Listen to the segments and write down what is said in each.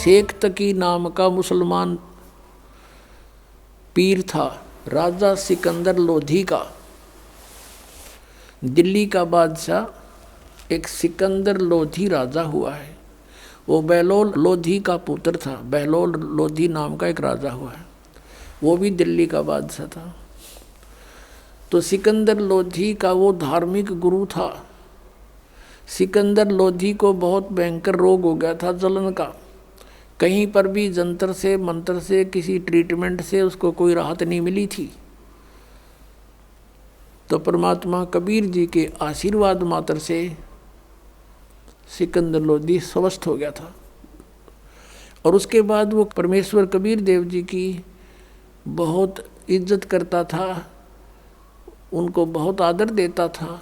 शेख तकी नाम का मुसलमान पीर था, राजा सिकंदर लोधी का। दिल्ली का बादशाह एक सिकंदर लोधी राजा हुआ है। वो बहलोल लोधी का पुत्र था। बहलोल लोधी नाम का एक राजा हुआ है, वो भी दिल्ली का बादशाह था। तो सिकंदर लोधी का वो धार्मिक गुरु था। सिकंदर लोधी को बहुत भयंकर रोग हो गया था, जलन का। कहीं पर भी जंतर से मंत्र से किसी ट्रीटमेंट से उसको कोई राहत नहीं मिली थी। तो परमात्मा कबीर जी के आशीर्वाद मात्र से सिकंदर लोधी स्वस्थ हो गया था। और उसके बाद वो परमेश्वर कबीर देव जी की बहुत इज्जत करता था, उनको बहुत आदर देता था।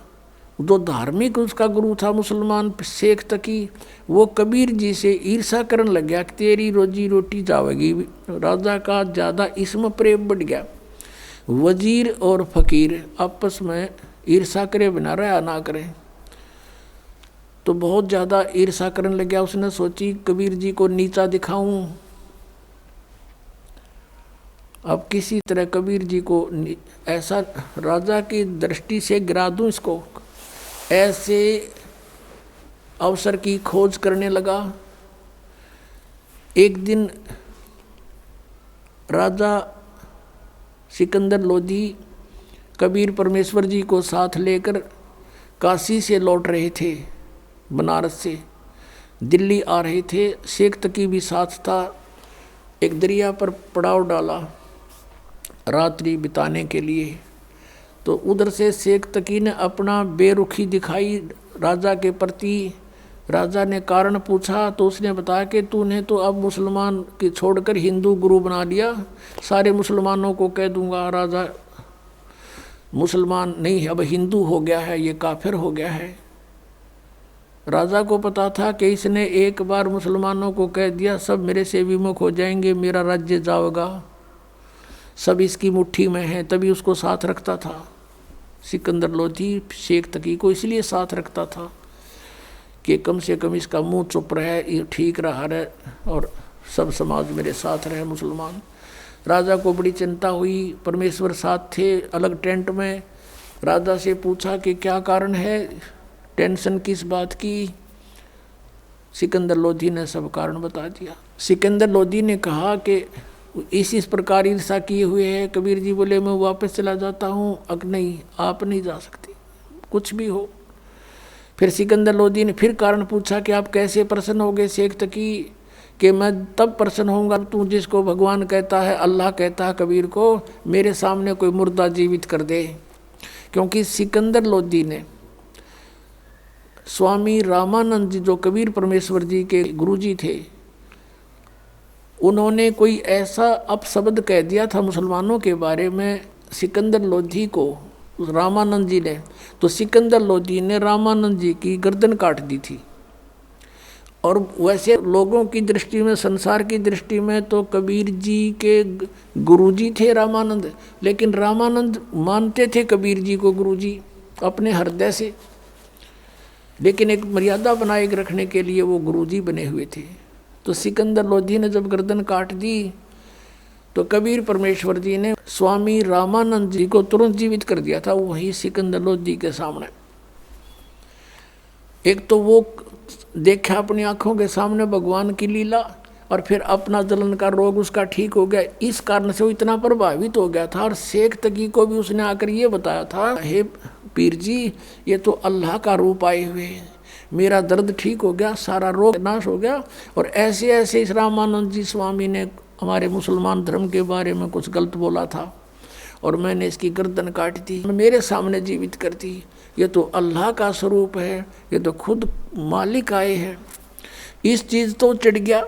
जो धार्मिक उसका गुरु था मुसलमान शेख तकी, वो कबीर जी से ईर्षा करने लग गया कि तेरी रोजी रोटी जावेगी। राजा का ज़्यादा इसमें प्रेम बढ़ गया। वजीर और फकीर आपस में ईर्षा करे बिना रहा ना करें, तो बहुत ज़्यादा ईर्षा करने लग गया। उसने सोची कबीर जी को नीचा दिखाऊं, अब किसी तरह कबीर जी को ऐसा राजा की दृष्टि से गिरा दूं इसको। ऐसे अवसर की खोज करने लगा। एक दिन राजा सिकंदर लोधी कबीर परमेश्वर जी को साथ लेकर काशी से लौट रहे थे, बनारस से दिल्ली आ रहे थे। शेख तकी भी साथ था। एक दरिया पर पड़ाव डाला रात्रि बिताने के लिए। तो उधर से शेख तकी ने अपना बेरुखी दिखाई राजा के प्रति। राजा ने कारण पूछा तो उसने बताया कि तूने तो अब मुसलमान की छोड़कर हिंदू गुरु बना लिया, सारे मुसलमानों को कह दूंगा राजा मुसलमान नहीं अब हिंदू हो गया है, ये काफिर हो गया है। राजा को पता था कि इसने एक बार मुसलमानों को कह दिया सब मेरे से विमुख हो जाएंगे, मेरा राज्य जाएगा, सब इसकी मुट्ठी में है। तभी उसको साथ रखता था। सिकंदर लोधी शेख तकी को इसलिए साथ रखता था कि कम से कम इसका मुंह चुप रहे, ये ठीक रहा रहे और सब समाज मेरे साथ रहे मुसलमान। राजा को बड़ी चिंता हुई। परमेश्वर साथ थे अलग टेंट में। राजा से पूछा कि क्या कारण है, टेंशन किस बात की। सिकंदर लोधी ने सब कारण बता दिया। सिकंदर लोधी ने कहा कि इस प्रकार ईर्षा किए हुए है। कबीर जी बोले मैं वापस चला जाता हूँ। अग नहीं, आप नहीं जा सकते, कुछ भी हो। फिर सिकंदर लोधी ने फिर कारण पूछा कि आप कैसे प्रसन्न हो गए शेख तकी, कि मैं तब प्रसन्न होऊंगा तू जिसको भगवान कहता है, अल्लाह कहता है कबीर को, मेरे सामने कोई मुर्दा जीवित कर दे। क्योंकि सिकंदर लोधी ने स्वामी रामानंद जी जो कबीर परमेश्वर जी के गुरुजी थे, उन्होंने कोई ऐसा अपशब्द कह दिया था मुसलमानों के बारे में सिकंदर लोधी को रामानंद जी ने। तो सिकंदर लोधी ने रामानंद जी की गर्दन काट दी थी। और वैसे लोगों की दृष्टि में, संसार की दृष्टि में तो कबीर जी के गुरुजी थे रामानंद, लेकिन रामानंद मानते थे कबीर जी को गुरुजी अपने हृदय से, लेकिन एक मर्यादा बनाए रखने के लिए वो गुरुजी बने हुए थे। तो सिकंदर लोधी ने जब गर्दन काट दी तो कबीर परमेश्वर जी ने स्वामी रामानंद जी को तुरंत जीवित कर दिया था वही सिकंदर लोधी के सामने। एक तो वो देखा अपनी आंखों के सामने भगवान की लीला, और फिर अपना जलन का रोग उसका ठीक हो गया। इस कारण से वो इतना प्रभावित हो गया था। और शेख तकी को भी उसने आकर ये बताया था, हे पीर जी, ये तो अल्लाह का रूप आए हुए हैं, मेरा दर्द ठीक हो गया, सारा रोग नाश हो गया। और ऐसे ऐसे इस रामानंद जी स्वामी ने हमारे मुसलमान धर्म के बारे में कुछ गलत बोला था और मैंने इसकी गर्दन काट दी, मेरे सामने जीवित कर दी। ये तो अल्लाह का स्वरूप है, ये तो खुद मालिक आए हैं। इस चीज़ तो चिढ़ गया,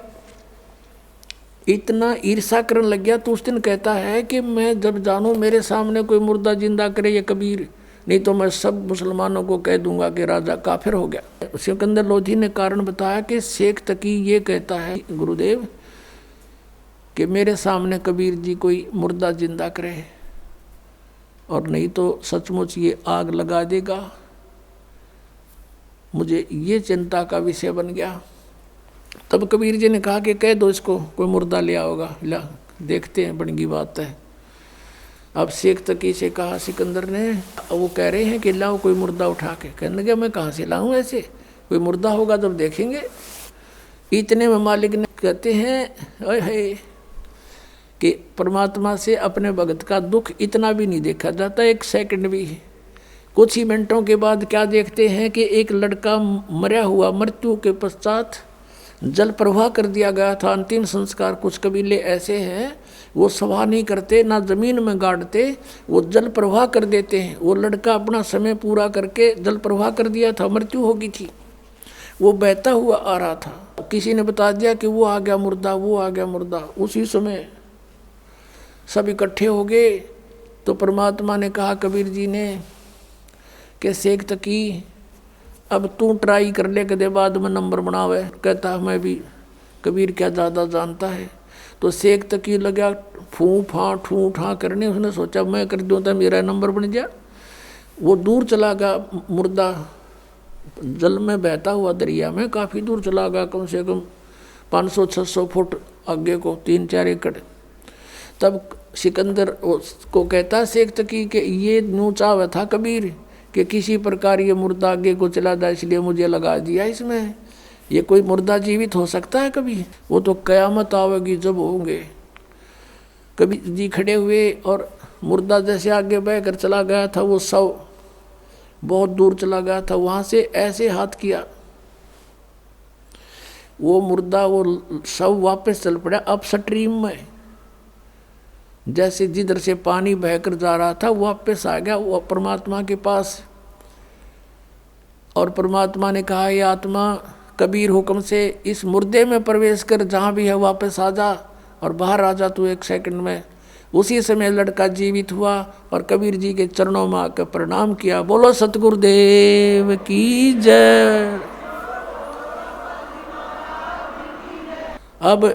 इतना ईर्षा करने लग गया। तो उस दिन कहता है कि मैं जब जानूँ मेरे सामने कोई मुर्दा जिंदा करे ये कबीर, नहीं तो मैं सब मुसलमानों को कह दूंगा कि राजा काफिर हो गया। सिकंदर लोधी ने कारण बताया कि शेख तकी ये कहता है गुरुदेव कि मेरे सामने कबीर जी कोई मुर्दा जिंदा करे, और नहीं तो सचमुच ये आग लगा देगा। मुझे ये चिंता का विषय बन गया। तब कबीर जी ने कहा कि कह दो इसको, कोई मुर्दा ले आओगा, ला देखते हैं बन की बात है। अब शेख तकी से कहा सिकंदर ने, वो कह रहे हैं कि लाओ कोई मुर्दा उठा के। कहने लगे मैं कहाँ से लाऊं, ऐसे कोई मुर्दा होगा तब देखेंगे। इतने में मालिक ने कहते हैं अरे कि परमात्मा से अपने भगत का दुख इतना भी नहीं देखा जाता, एक सेकंड भी। कुछ ही मिनटों के बाद क्या देखते हैं कि एक लड़का मरा हुआ, मृत्यु के पश्चात जल प्रवाह कर दिया गया था, अंतिम संस्कार। कुछ कबीले ऐसे हैं वो सवाह नहीं करते, ना जमीन में गाड़ते, वो जल प्रवाह कर देते हैं। वो लड़का अपना समय पूरा करके जल प्रवाह कर दिया था, मृत्यु हो गई थी, वो बहता हुआ आ रहा था। किसी ने बता दिया कि वो आ गया मुर्दा, वो आ गया मुर्दा। उसी समय सब इकट्ठे हो गए। तो परमात्मा ने कहा कबीर जी ने कि शेख तकी अब तू ट्राई कर ले, कदे बाद में नंबर बनावे। कहता मैं भी कबीर क्या ज़्यादा जानता है। तो शेख तकी लगा फूँ फाँ ठूँ ठा करने। उसने सोचा मैं कर दूँ तो मेरा नंबर बन गया। वो दूर चला गया मुर्दा, जल में बहता हुआ दरिया में काफ़ी दूर चला गया, कम से कम 500-600 फुट आगे को, 3-4 एकड़। तब सिकंदर को कहता शेख तकी कि ये न्यू चाव था कबीर कि किसी प्रकार ये मुर्दा आगे को चला जाए, इसलिए मुझे लगा दिया इसमें। ये कोई मुर्दा जीवित हो सकता है कभी? वो तो कयामत आवेगी जब होंगे। कबीर जी खड़े हुए और मुर्दा जैसे आगे बह कर चला गया था, वो शव बहुत दूर चला गया था। वहाँ से ऐसे हाथ किया, वो मुर्दा, वो शव वापस चल पड़ा अप स्ट्रीम में। जैसे जिधर से पानी बहकर जा रहा था वापस आ गया वो परमात्मा के पास। और परमात्मा ने कहा ये आत्मा कबीर हुक्म से इस मुर्दे में प्रवेश कर, जहाँ भी है वापस आ जा और बाहर आ जा तू 1 सेकंड में। उसी समय लड़का जीवित हुआ और कबीर जी के चरणों में आकर प्रणाम किया। बोलो सतगुरुदेव की जय। अब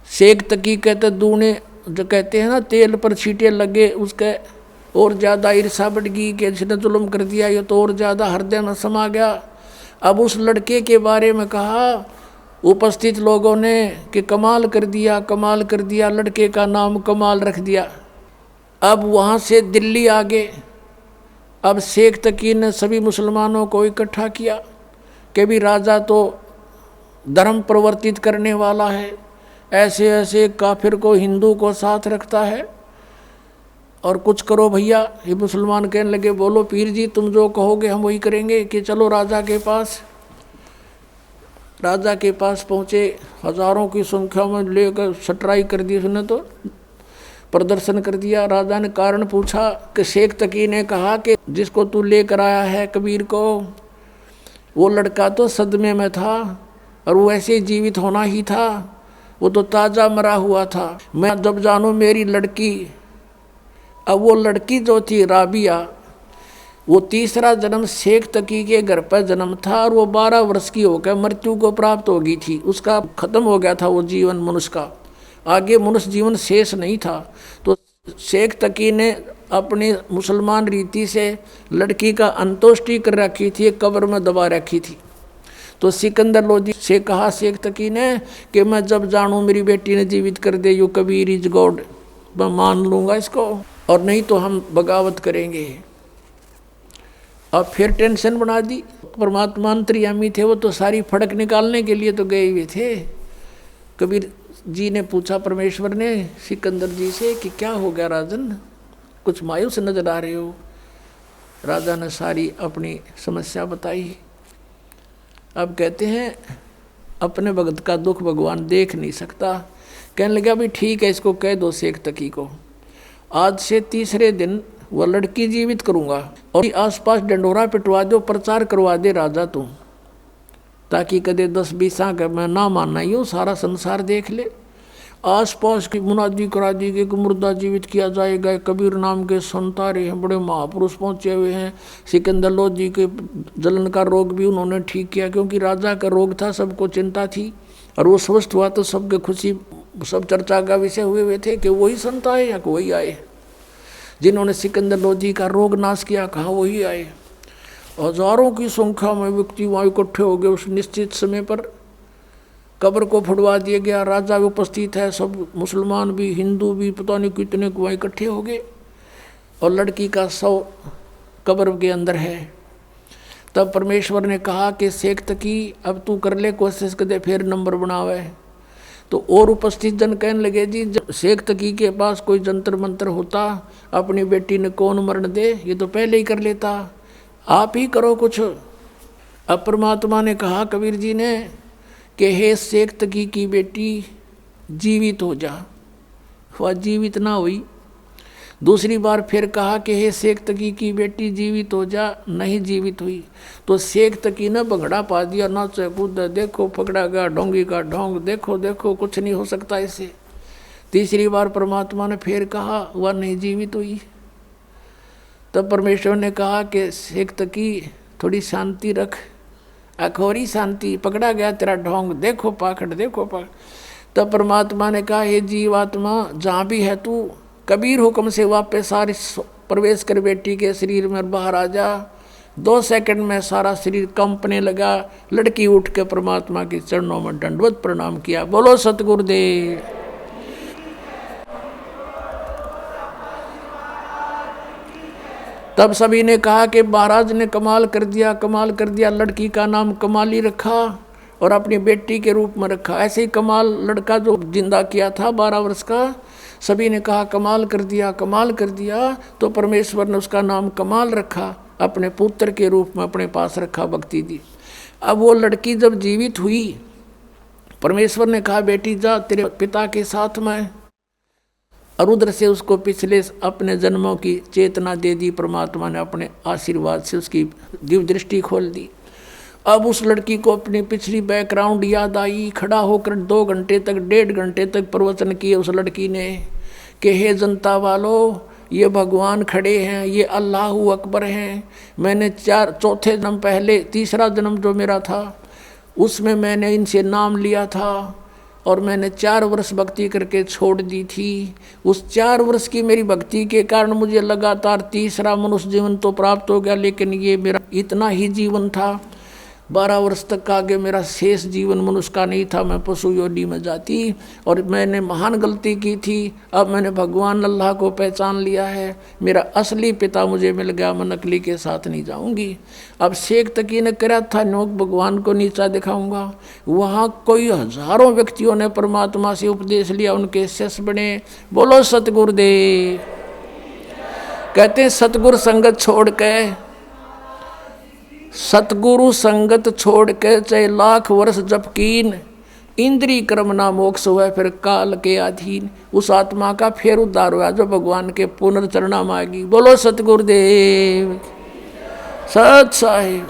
शेख तकी कहते दूने जो कहते हैं ना तेल पर छींटे लगे, उसके और ज़्यादा ईर्षा बढ़ गई कि जिसने जुल्म कर दिया ये तो और ज़्यादा हृदय में समा गया। अब उस लड़के के बारे में कहा उपस्थित लोगों ने कि कमाल कर दिया, कमाल कर दिया, लड़के का नाम कमाल रख दिया। अब वहाँ से दिल्ली आ गए। अब शेख तकी ने सभी मुसलमानों को इकट्ठा किया कि भी राजा तो धर्म प्रवर्तित करने वाला है, ऐसे ऐसे काफिर को हिंदू को साथ रखता है, और कुछ करो भैया। ये मुसलमान कहने लगे बोलो पीर जी तुम जो कहोगे हम वही करेंगे। कि चलो राजा के पास। राजा के पास पहुँचे, हजारों की संख्या में लेकर सटराई कर दी उसने, तो प्रदर्शन कर दिया। राजा ने कारण पूछा कि शेख तकी ने कहा कि जिसको तू लेकर आया है कबीर को, वो लड़का तो सदमे में था और वो ऐसे जीवित होना ही था, वो तो ताज़ा मरा हुआ था। मैं जब जानूँ मेरी लड़की, अब वो लड़की जो थी राबिया, वो तीसरा जन्म शेख तकी के घर पर जन्म था और वो 12 वर्ष की होकर मृत्यु को प्राप्त हो गई थी। उसका खत्म हो गया था वो जीवन मनुष्य का, आगे मनुष्य जीवन शेष नहीं था। तो शेख तकी ने अपनी मुसलमान रीति से लड़की का अंत्येष्टि कर रखी थी, एक कब्र में दबा रखी थी। तो सिकंदर लोधी से कहा शेख तकी ने कि मैं जब जानूँ मेरी बेटी ने जीवित कर दे, यू कबीर इज गॉड, मैं मान लूँगा इसको, और नहीं तो हम बगावत करेंगे। अब फिर टेंशन बना दी। परमात्मा अंतर्यामी थे, वो तो सारी फड़क निकालने के लिए तो गए हुए थे। कबीर जी ने पूछा परमेश्वर ने सिकंदर जी से कि क्या हो गया राजन, कुछ मायूस नजर आ रहे हो। राजा ने सारी अपनी समस्या बताई। अब कहते हैं अपने भगत का दुख भगवान देख नहीं सकता। कहने लगा भी ठीक है, इसको कह दो शेख तकी को आज से तीसरे दिन वह लड़की जीवित करूँगा, और आसपास डंडोरा पिटवा दो, प्रचार करवा दे राजा तुम, ताकि कदे 10-20 का मैं ना मानना ही हो, सारा संसार देख ले। आसपास की मुनादी करा दी कि मुर्दा जीवित किया जाएगा। कबीर नाम के संत आ रहे हैं, बड़े महापुरुष पहुँचे हुए हैं। सिकंदर लोधी के जलन का रोग भी उन्होंने ठीक किया, क्योंकि राजा का रोग था, सबको चिंता थी, और वो स्वस्थ हुआ तो सबके खुशी, सब चर्चा का विषय हुए थे कि वही संत आए या वही आए जिन्होंने सिकंदर लोधी का रोग नाश किया, कहाँ वही आए। हजारों की संख्या में व्यक्ति वहाँ इकट्ठे हो गए। उस निश्चित समय पर कब्र को फुड़वा दिया गया। राजा भी उपस्थित है, सब मुसलमान भी हिंदू भी पता नहीं कितने को वहाँ इकट्ठे हो गए और लड़की का शव कब्र के अंदर है। तब परमेश्वर ने कहा कि शेख तकी अब तू कर ले कोशिश कर दे, फिर नंबर बनावे। तो और उपस्थित जन कहने लगे जी जब शेख तकी के पास कोई जंतर मंत्र होता, अपनी बेटी ने कौन मरण दे, ये तो पहले ही कर लेता, आप ही करो कुछ। अब परमात्मा ने कहा कबीर जी ने कि हे शेख तकी की बेटी जीवित हो जा। वह जीवित ना हुई। दूसरी बार फिर कहा कि हे शेख तकी की बेटी जीवित हो जा, नहीं जीवित हुई। तो शेख तकी ने भंगड़ा पा दिया, नाचे कूद, देखो पकड़ा गया ढोंगी का ढोंग, देखो देखो कुछ नहीं हो सकता इससे। तीसरी बार परमात्मा ने फिर कहा, वह नहीं जीवित हुई। तब परमेश्वर ने कहा कि शेख तकी थोड़ी शांति रख, अखोरी शांति, पकड़ा गया तेरा ढोंग, देखो पाखड़ देखो पाखड़। तब परमात्मा ने कहा हे जीवात्मा जहाँ भी है तू, कबीर हुक्म से वापस सारी प्रवेश कर बेटी के शरीर में बाहर आ जा। 2 सेकंड में सारा शरीर कंपने लगा। लड़की उठ के परमात्मा के चरणों में दंडवत प्रणाम किया। बोलो सतगुरुदेव। तब सभी ने कहा कि महाराज ने कमाल कर दिया, कमाल कर दिया। लड़की का नाम कमाली रखा और अपनी बेटी के रूप में रखा। ऐसे ही कमाल लड़का जो जिंदा किया था 12 वर्ष का, सभी ने कहा कमाल कर दिया, कमाल कर दिया। तो परमेश्वर ने उसका नाम कमाल रखा, अपने पुत्र के रूप में अपने पास रखा, भक्ति दी। अब वो लड़की जब जीवित हुई, परमेश्वर ने कहा बेटी जा तेरे पिता के साथ में, और उधर से उसको पिछले अपने जन्मों की चेतना दे दी। परमात्मा ने अपने आशीर्वाद से उसकी दिव्य दृष्टि खोल दी। अब उस लड़की को अपनी पिछली बैकग्राउंड याद आई। खड़ा होकर 2 घंटे तक 1.5 घंटे तक प्रवचन किए उस लड़की ने कि हे जनता वालों, ये भगवान खड़े हैं, ये अल्लाह अकबर हैं। मैंने चौथे जन्म पहले, तीसरा जन्म जो मेरा था उसमें मैंने इनसे नाम लिया था और मैंने 4 वर्ष भक्ति करके छोड़ दी थी। उस 4 वर्ष की मेरी भक्ति के कारण मुझे लगातार तीसरा मनुष्य जीवन तो प्राप्त हो गया, लेकिन ये मेरा इतना ही जीवन था। 12 वर्ष तक आगे मेरा शेष जीवन मनुष्य का नहीं था, मैं पशु योनि में जाती और मैंने महान गलती की थी। अब मैंने भगवान अल्लाह को पहचान लिया है, मेरा असली पिता मुझे मिल गया, मैं नकली के साथ नहीं जाऊंगी। अब शेख तकी ने करा था नोक भगवान को नीचा दिखाऊंगा। वहाँ कोई हजारों व्यक्तियों ने परमात्मा से उपदेश लिया, उनके शिष्य बने। बोलो सतगुरुदेव। कहते हैं सतगुरु संगत छोड़ के, सतगुरु संगत छोड़ के चाहे लाख वर्ष जप कीन, इंद्री कर्म ना मोक्ष हुआ फिर काल के अधीन। उस आत्मा का फिर उद्धार हुआ जो भगवान के पुनर्चरणा मांगी। बोलो सतगुरुदेव सत साहिब।